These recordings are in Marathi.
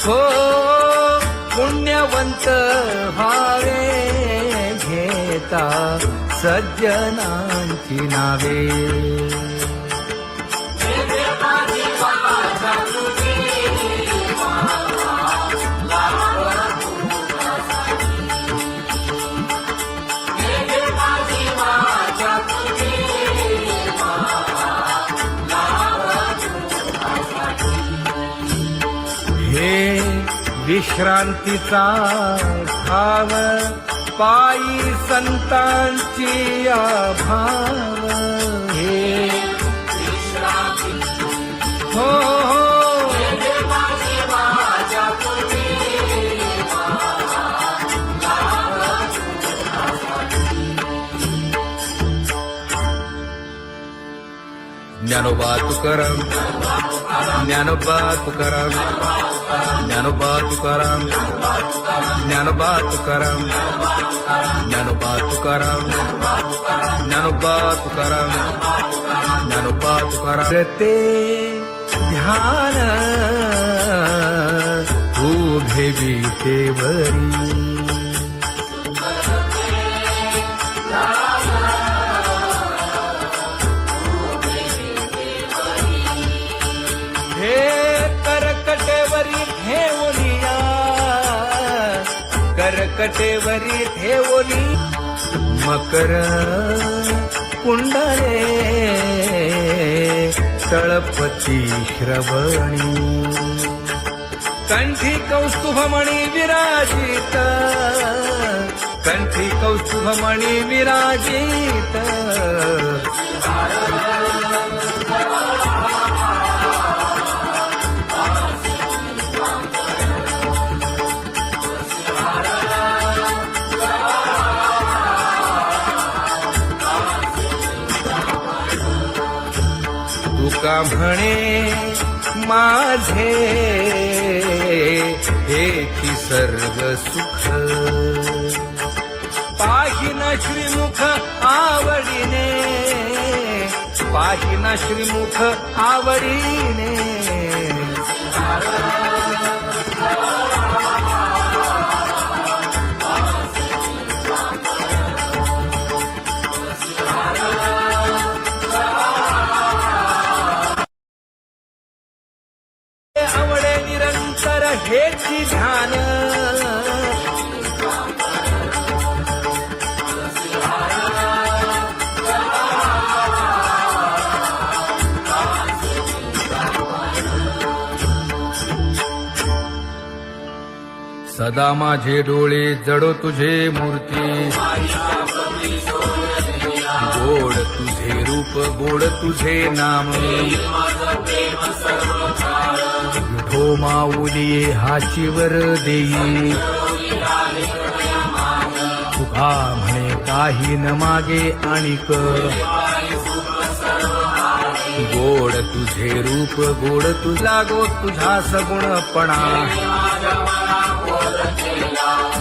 हो पुण्यवंत व्हावे घेता सज्जनांची नावे. हे विश्रांतीचा भाव पायी संतांची भाव. हे हो ज्ञानोबा तुकाराम, ज्ञानोबा तुकाराम, ज्ञानोबा तुकाराम, ज्ञानोबा तुकाराम, ज्ञानोबा तुकाराम, ज्ञानोबा तुकाराम, ज्ञानोबा तुकाराम. ते ध्यान उभे विटेवरी करकटेवरी ठेवली मकर कुंडले तळपती श्रवणी. कंठी कौस्तुभमणी विराजित, कंठी कौस्तुभमणी विराजित. तुका म्हणे माझे हेची सर्व सुख, पाहिना श्रीमुख आवडीने, पाहिना श्रीमुख आवडीने. आवडे निरंतर हेची ध्यान, सदा माझे डोळे जडो तुझे मूर्ती. गोड तुझे रूप, गोड तुझे नाम. विठो माऊली हाचीवर देई, तुका म्हणे काही न मागे आणिक. गोड तुझे रूप, गोड तुझा गो तुझा सगुणपणा.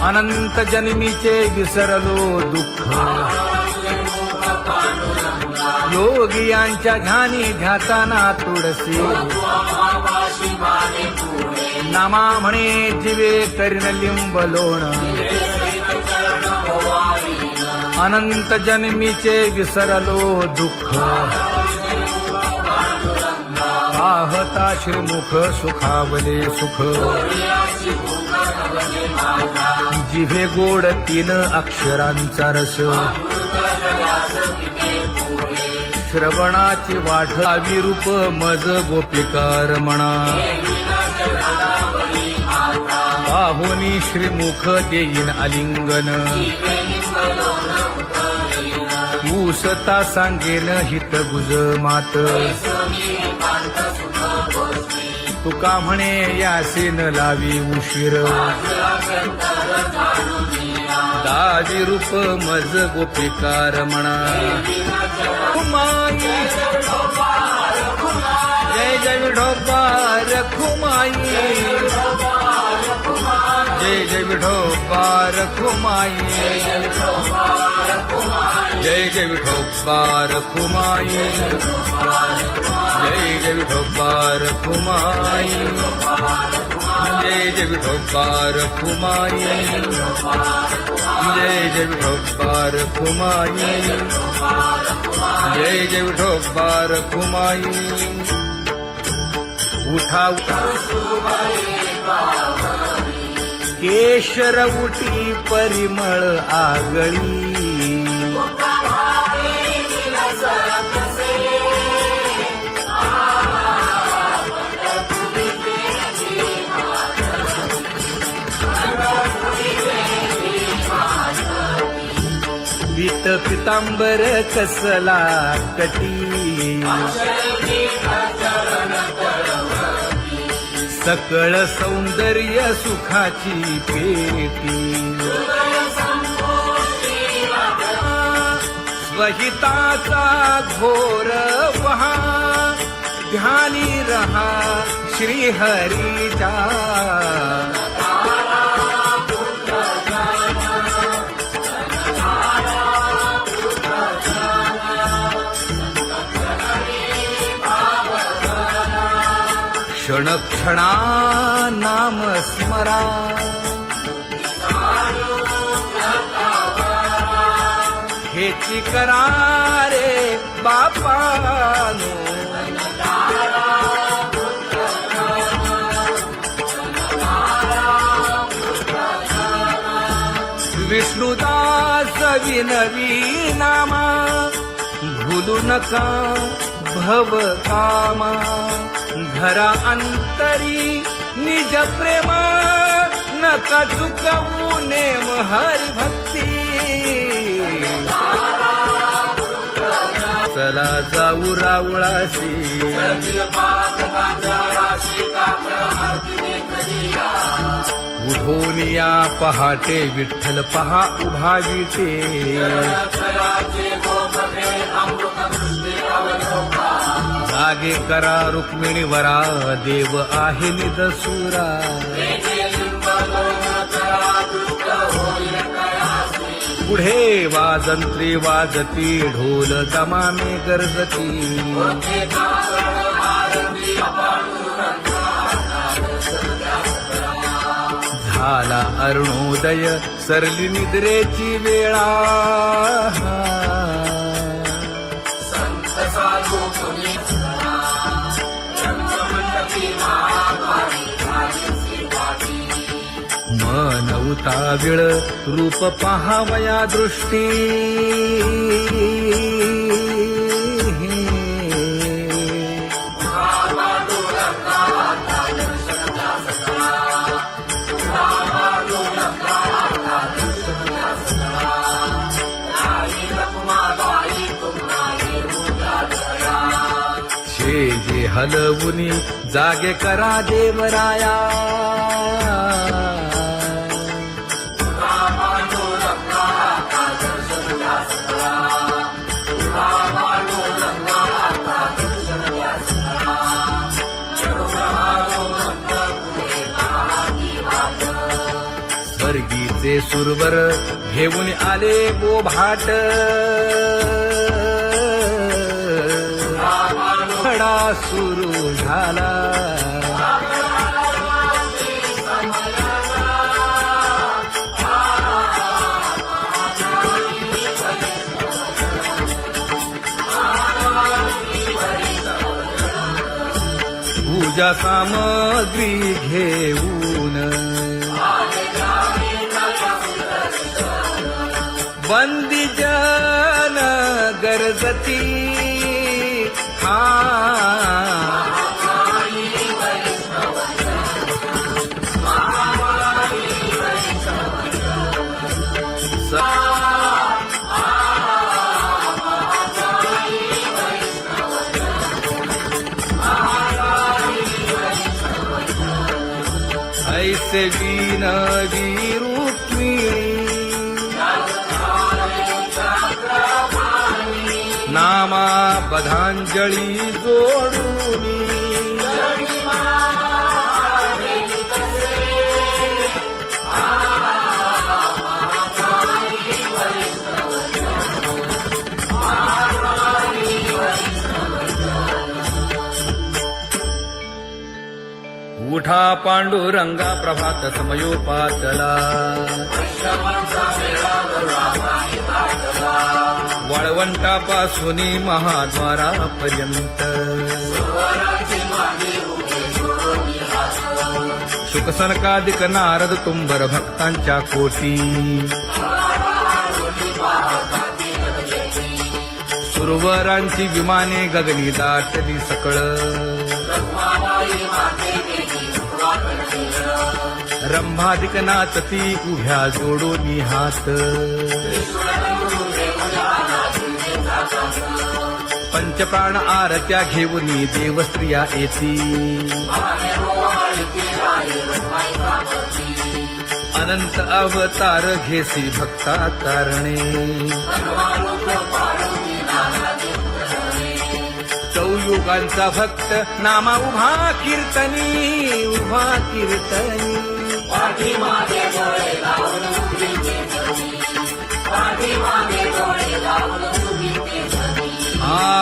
अनंत जन्मीचे विसरलो दुःख, योगियांच्या ध्यानी ध्याताना तुळसी. नामा म्हणे जीवे करीन लिंबलोण, अनंत जन्मीचे विसरलो दुःख. पाहता श्रीमुख सुखावले सुख, जिभे गोड तीन अक्षरांचा रस. श्रवणाची वाट विरूप मज गोपिकार म्हणा. पाहुनी श्रीमुख देईन आलिंगन, ऊसता सांगेन हित गुज मात. तुका म्हणे यासीन लावी उशीर, दाजी रूप मज गोपिकार म्हणा. जय जय विठोबा रखुमाई, जय जय विठोबा रखुमाई, जय जय विठोबा रखुमाई, जय जय विठोबा रखुमाई. जय जय विठोबार कुमाई, जय जय विठोबार कुमाई, जय जय विठोबार कुमाई. उठा केशर उठी परिमळ आगळी, पीत पितांबर कसला कटी, सकळ सौंदर्य सुखाची पेटी. स्वहिताचा घोर वहा, ध्यानी रहा श्रीहरीचा. क्षण क्षणा नाम स्मरा, हेची करा रे बापानो. विष्णुदास विनवी नामा, भूलू नका भव कामा. घरा अंतरी निज प्रेम, नका चुकवू नेम हरी भक्ती. चला जाऊ रावळाशी, उठून या पहाटे विठ्ठल पहा उभा विटे. जागे करा रुक्मिणी वरा, देव आहे निदसुरा. पुढे वाजंत्री वाजती, ढोल दमामे गरजती. झाला अरुणोदय, सरली निद्रेची वेळा. मन उताविळ रूप पहावया दृष्टी. शेजे हलवुनी जागे करा देवराया. स्वर्गीचे सुरवर घेऊन आले बोभाट. खडा सुरू झाला, पूजा सामग्री घेऊन. बंदी जन गरजती, ऐसे विनवी रुक्मिणी, नामा बधांजळी जोडूनी. उठा पांडुरंगा प्रभात समयोपातला वाळवंटापासून महाद्वारापर्यंत शुकसनकादिक नारद तुंबर भक्तांच्या कोटी सुरवरांची विमाने गगनी दाटली सकळ रंभादिक नाचती उभ्या जोडून हात पंचप्राण आरत्या घेऊन देवस्त्रिया येती अनंत अवतार घेसी भक्ता कारणे चौयुगांचा भक्त नामा उभा कीर्तनी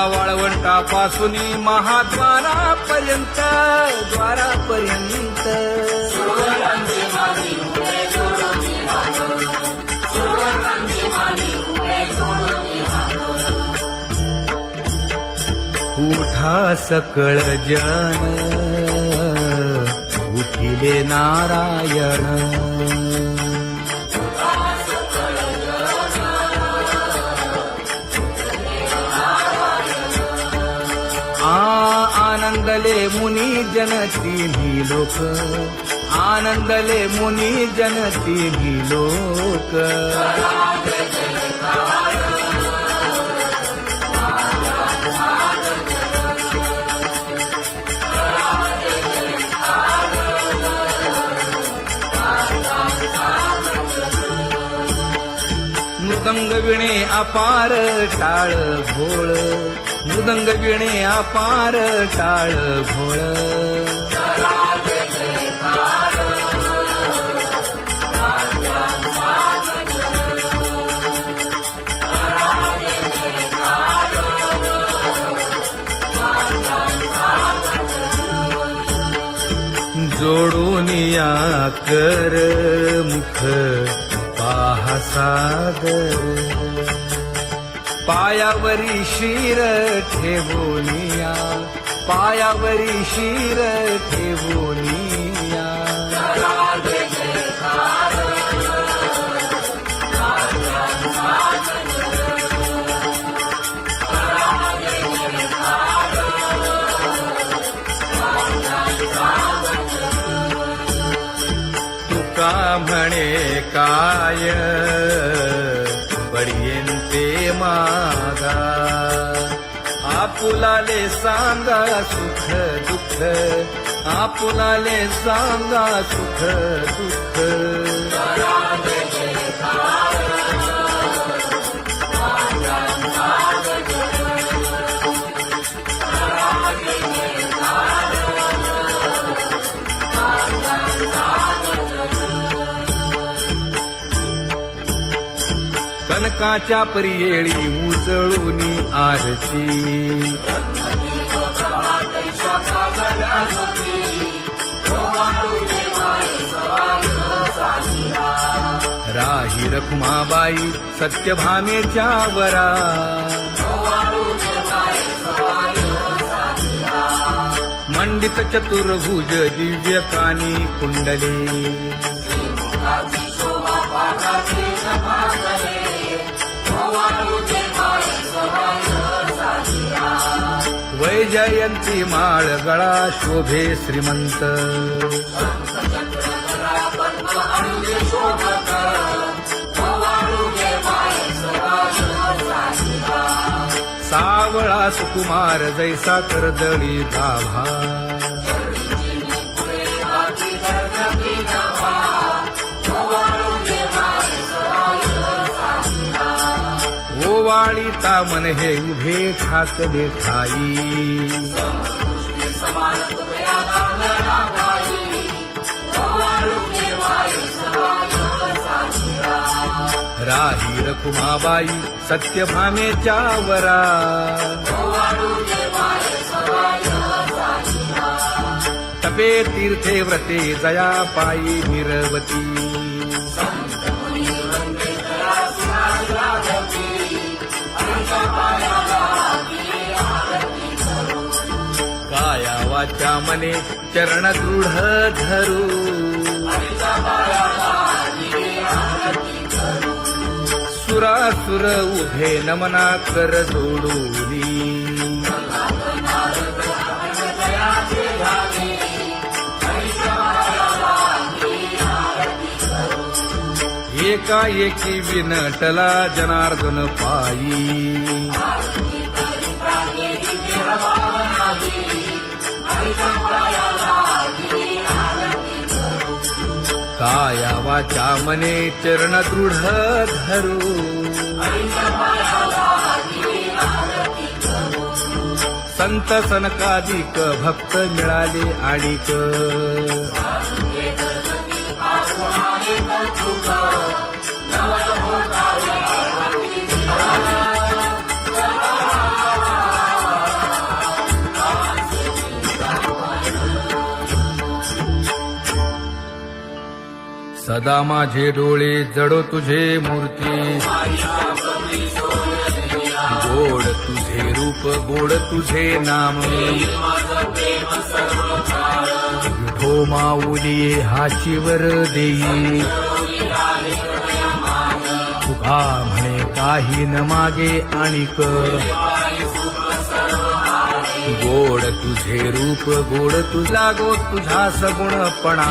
वाळवंटापासून महाद्वारापर्यंत उठा सकळ जन उठिले नारायण आनंदले मुनी जन तिन्ही लोक आनंदले मुनी जन तिन्ही लोक मृदंग विणे अपार टाळ भोळ मृदंग विणे अपार टाळ भोळ जोडून या कर मुख पाहा सागर पायावरी शिर ठेवोनिया पायावरी शिर ठेवोनिया तुका म्हणे काय बडियेंते मागा आपुलाले सांगा सुख दुःख आपुलाले सांगा सुख दुःख कनकाच्या परियेळी उजळून आरती राही रखुमाबाई सत्यभामेच्या वरा मंडित चतुर्भुज दिव्य कानी कुंडली वैजयंती माळ गळा शोभे श्रीमंत सावळा सुकुमार जैसा करदळी गाभा ओवाळीता मन हे उभे ठाकले ठाई राही रखुमाबाई सत्यभामेच्या वरा जपे तीर्थे व्रते जया पायी निरवती काया वाचा मने चरण दृढ धरू सुरासुर उभे नमना कर जोडूनी एकाएकी विनटला जनार्दन पायी काया वाचा मने चरण दृढ धरू संत सनकादिक भक्त मिळाले आणिक सदा माझे डोळे जडो तुझे मूर्ती गोड तुझे रूप गोड तुझे नाम विठो माऊली हाचीवर देई तुका म्हणे काही न मागे आणिक गोड तुझे रूप गोड तुझा गो तुझा सगुणपणा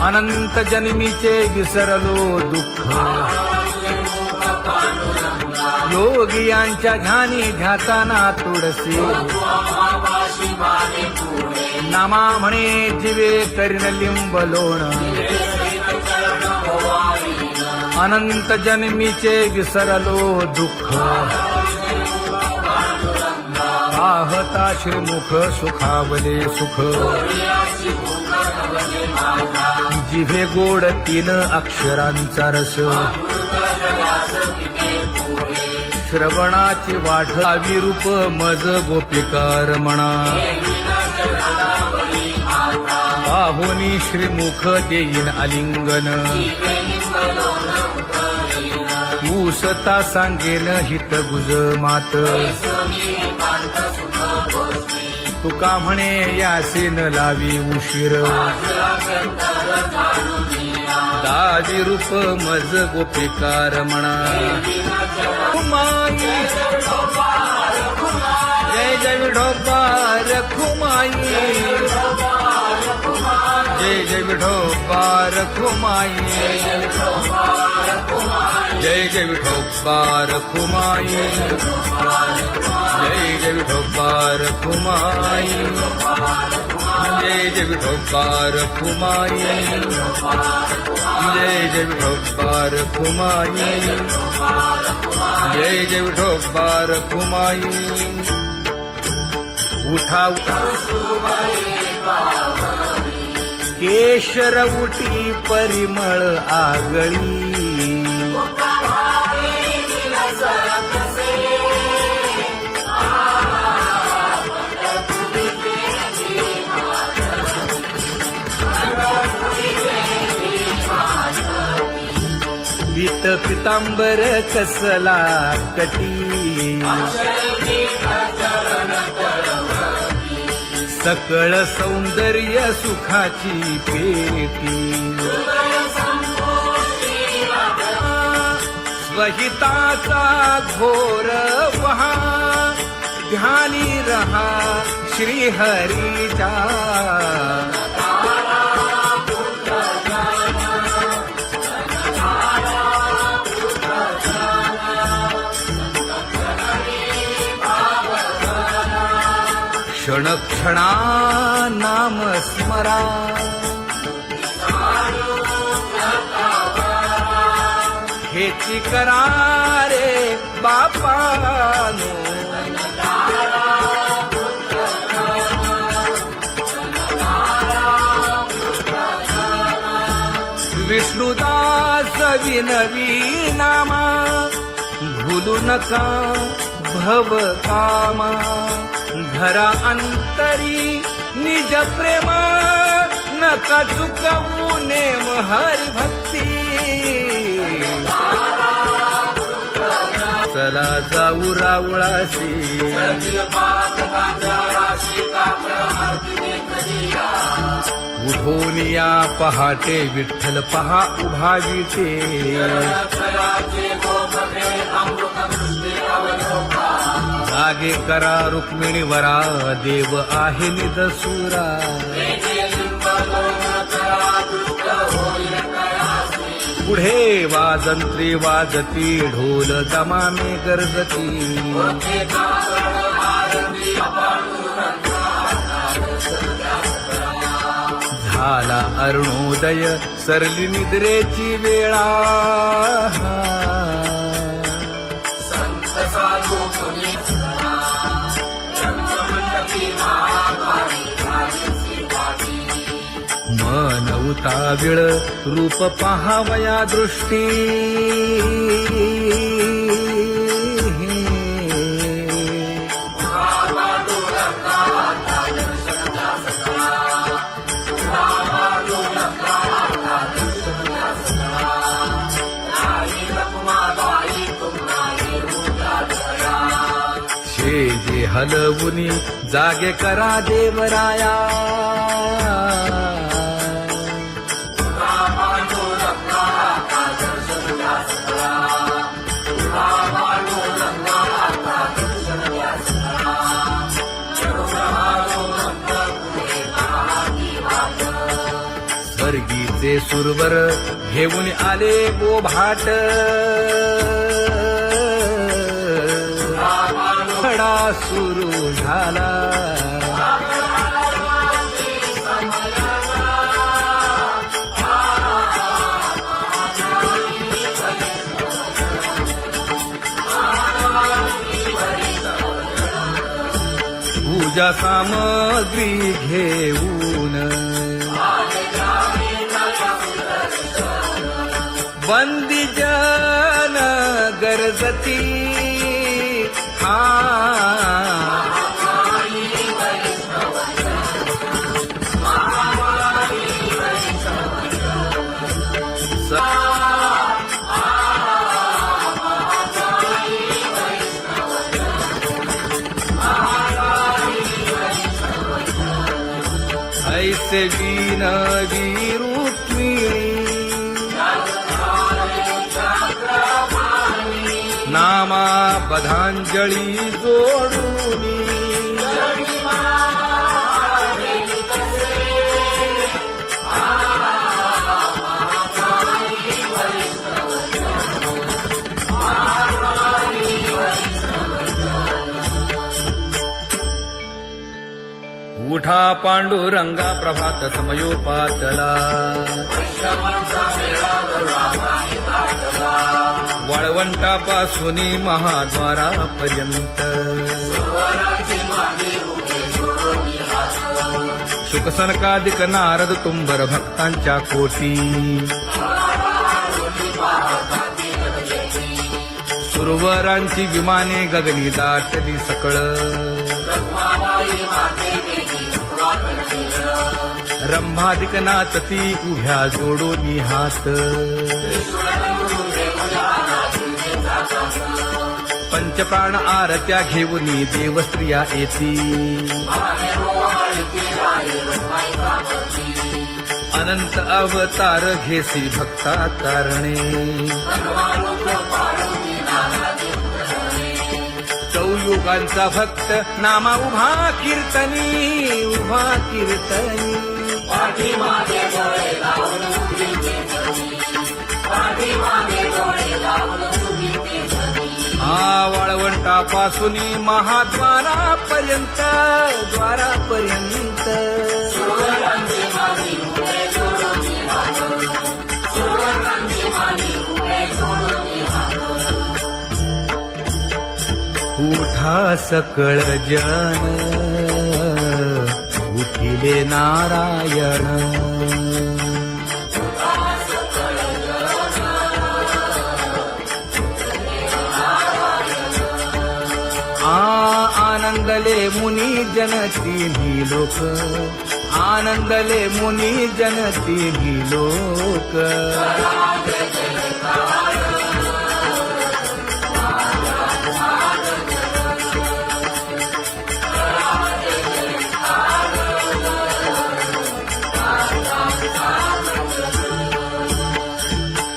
अनंत जन्मीचे विसरलो दुःख योगियांच्या ध्यानी ध्याताना तुळसी नामा म्हणे जीवे करीन लिंब लोण अनंत जन्मीचे विसरलो दुःख पाहता श्रीमुख सुखावले सुख जिभे गोड 3 अक्षरांचा रस श्रवणाची वाढ विरूप मज गोपिकार म्हणा पाहुनी श्रीमुख देईन आलिंगन ऊसता सांगेन हित गुज मात तुका म्हणे यासीन लावी उशीर दाजी रूप मज गोपिकार म्हणा जय जय विठोबा रखुमाई जय जय विठोबा रखुमाई जय जय विठोबा रखुमाई जय जय विठोबा रखुमाई जय जय विठोबा रखुमाई जय जय विठोबा रखुमाई जय जय विठोबा रखुमाई उठा केशर उटी परिमळ आगळी पीत पितांबर कसला कटी सकळ सौंदर्य सुखाची पेटी स्वहिताचा घोर वहा ध्यानी रहा श्रीहरीचा क्षण क्षणा नाम स्मरा हेची करा रे बापानो विष्णुदास विनवी नामा भूलू नका भव कामा धरा अंतरी निज प्रेम नका चुकवू नेम हरी भक्ती चला जाऊ रावळाशी उठून या पहाटे विठ्ठल पहा उभा विटे जागे करा रुक्मिणी वरा देव आहे निदसुरा पुढे वाजंत्री वाजती ढोल दमामे गरजती झाला अरुणोदय सरली निद्रेची वेळा मन उताविळ रूप पहावया दृष्टी शेजे हलवुनी जागे करा देवराया स्वर्गीचे सुरवर घेऊन आले बोभाट खडा सुरू झाला पूजा सामग्री घेऊन बंदी जन गरजती ऐसे विनवी रुक्मिणी नामा बधांजळी जोडूनी उठा पांडुरंगा प्रभात समयोपातला वाळवंटापासून महाद्वारापर्यंत शुकसनकादिक नारद तुंबर भक्तांच्या कोटी सुरवरांची विमाने गगनी दाटली सकळ रंभादिक नाचती उभ्या जोडोनी हात पंचप्राण आरत्या घेऊनी देवस्त्रिया येती अनंत अवतार घेसी भक्ता कारणे चौयुगांचा भक्त नामा उभा कीर्तनी उभा कीर्तनी वाळवंटापासून महाद्वारापर्यंत द्वारापर्यंत उठा सकळ जन उठिले नारायण आनंद आनंदले मुनी जन तिन्ही लोक, आनंदले मुनी जन तिन्ही लोक.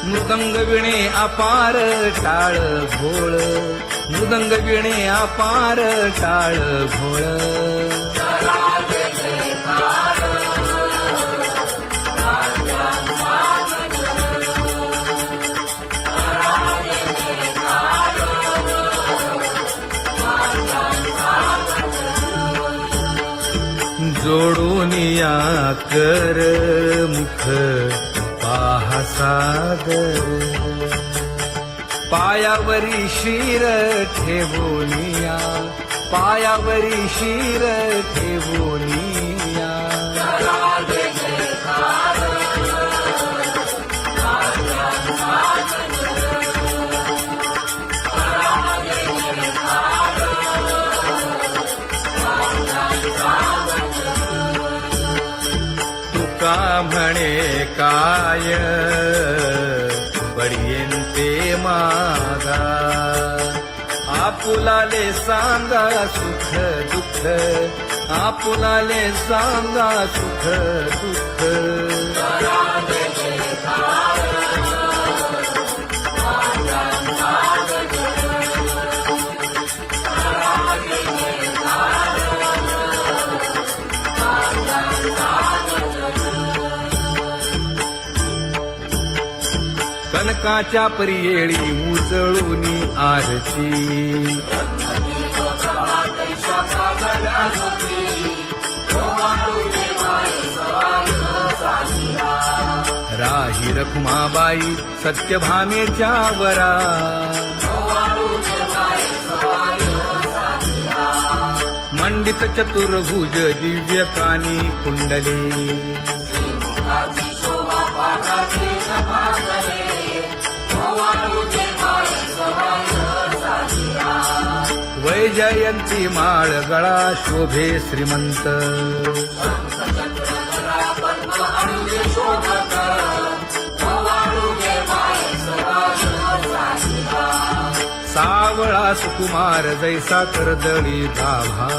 मृदंग विणे अपार टाळ भोळ, मृदंग विणे अपार टाळ भोळ. जोडून या कर मुख पाहा सागर, पायावरी शिर ठेवोनिया, पायावरी शिर ठेवोनिया. तुका म्हणे काय बडियेन ते मागा, आपुलाले सांगा सुख दुःख, आपुलाले सांगा सुख दुःख. कनकाच्या परियेळी उजळूनी आरती, राही रखुमाबाई सत्यभामेच्या वरा, मंडित चतुर्भुज दिव्य कानी कुंडली, वैजयंती माळ गळा शोभे श्रीमंत, सावळा सुकुमार जैसा करदळी गाभा,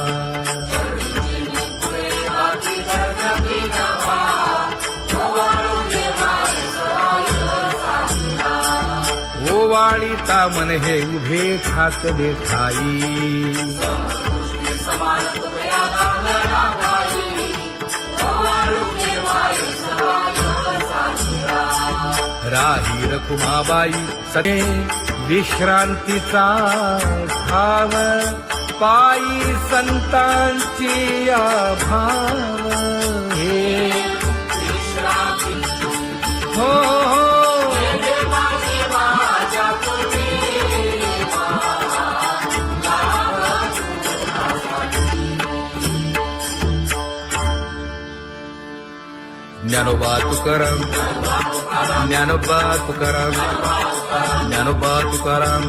ओवाळीता मन हे उभे ठाकले ठाई, राही रखुमाबाई सगळे विश्रांतीचा भाव, पायी संतांची भाव. हे हो हो ज्ञानोबा तुकाराम, ज्ञानोबा तुकाराम, ज्ञानोबा तुकाराम,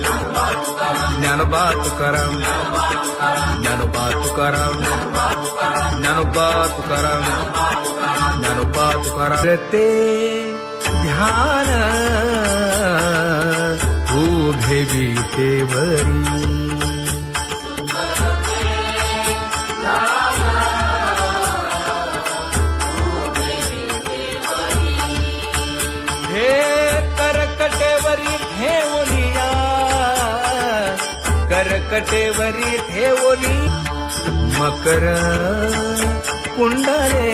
ज्ञानोबा तुकाराम, ज्ञानोबा तुकाराम, ज्ञानोबा तुकाराम, ज्ञानोबा तुकाराम. ते ध्यान उभे विटेवरी, करकटेवरी ठेवोनिया, करकटेवरी ठेवोनी मकर कुंडले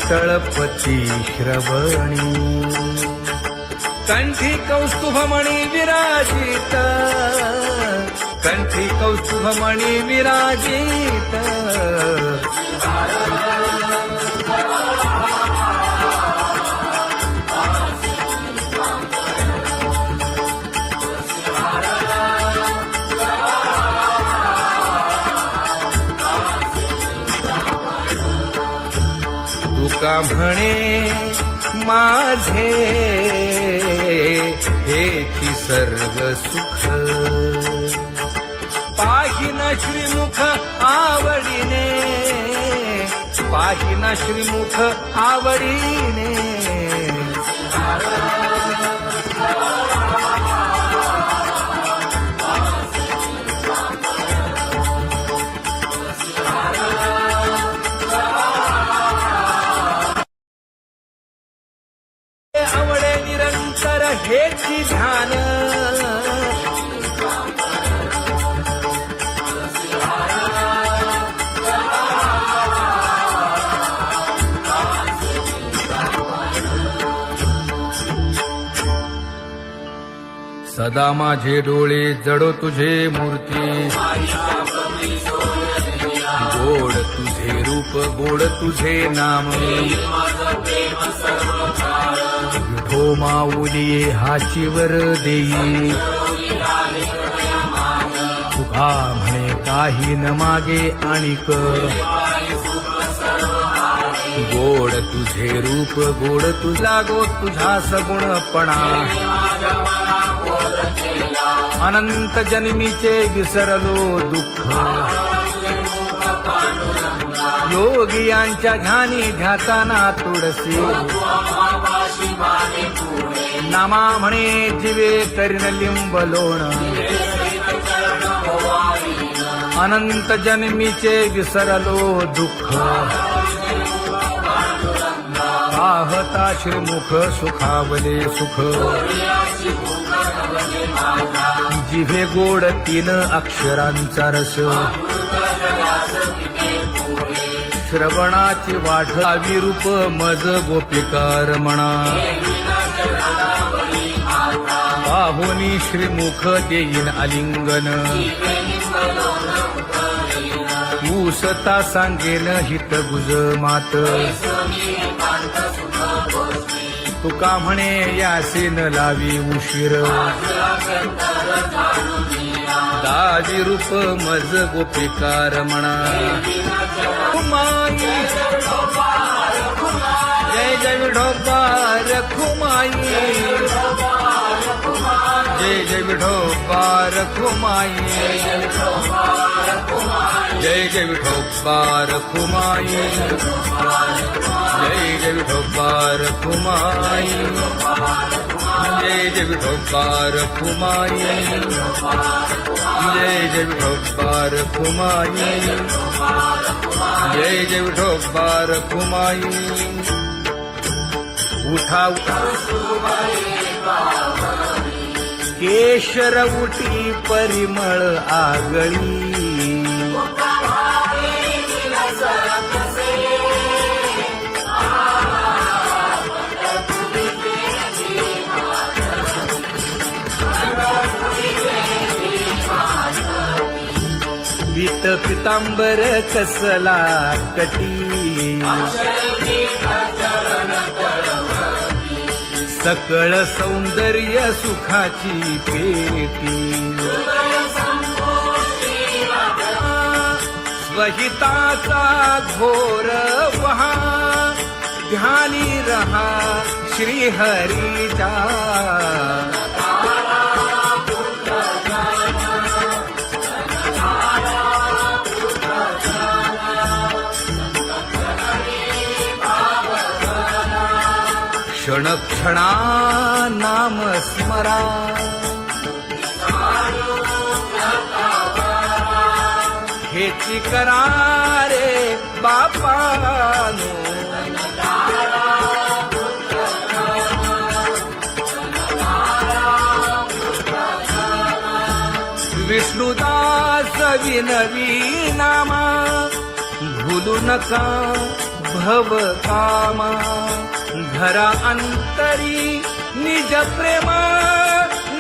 तळपती श्रवणी, कंठी कौस्तुभमणी विराजित, कंठी कौस्तुभमणी विराजित. तुका म्हणे माझे हेची सर्व सुख, पाहिन श्रीमुख आवडीने, पाहिन श्रीमुख आवडीने. आवडे निरंतर हेची ध्यान, सदा माझे डोळे जडो तुझे मूर्ती. गोड तुझे रूप गोड तुझे नाम, विठो माऊली हाचीवर देई. तुका म्हणे काही न मागे आणिक, गोड तुझे रूप गोड तुझा गो तुझा सगुणपणा. अनंत जन्मीचे विसरलो दुःख, योगियांच्या ध्यानी ध्याताना तुळसी. नामा म्हणे जीवे करीन लिंबलोण, अनंत जन्मीचे विसरलो दुःख. पाहता श्रीमुख सुखावले सुख, जिभे गोड 3 अक्षरांचा रस. श्रवणाची वाट विरूप मज गोपिकार म्हणा. पाहुनी श्रीमुख देईन आलिंगन, ऊसता सांगेन हित गुज मात. तुका म्हणे यासे न लावी उशीर, दाजी रूप मज गोपिकार म्हणा. खुमाई जय जय विठोबार खुमाई, जय जय विठोबार खुमाई, जय जय विठोबार खुमाई, जय जय विठोबार खुमाई, जय जय विठोबार खुमाई, जय जय विठोबार खुमाई, जय जय विठोबार खुमाई. उठा केशर उटी परिमळ आगळी, पीत पितांबर कसला कटी. सकळ सौंदर्य सुखाची पेटी. स्वहिताचा घोर वहा, ध्यानी रहा श्रीहरीचा. क्षण क्षणा नाम स्मरा, हेची करा रे बापानो. विष्णुदास विनवी नामा, भूलू नका भव कामा. घरा अंतरी निज प्रेम,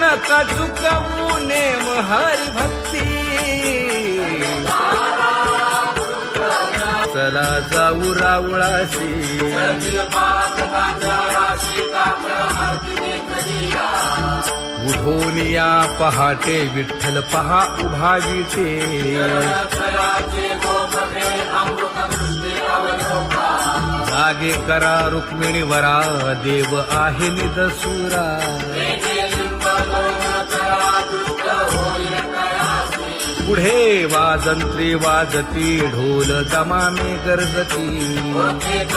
नका चुकवू नेम हरी भक्ती. चला जाऊ रावळाशी, उठून या पहाटे विठ्ठल पहा उभा विटे. जागे करा रुक्मिणी वरा, देव आहे निदसुरा. पुढे वाजंत्री वाजती ढोल दमामे गरजती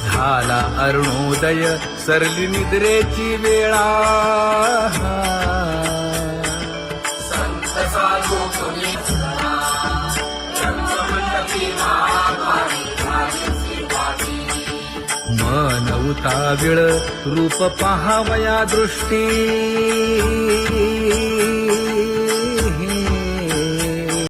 झाला अरुणोदय सरली निद्रेची वेळा मन उताविळ रूप पहावया दृष्टी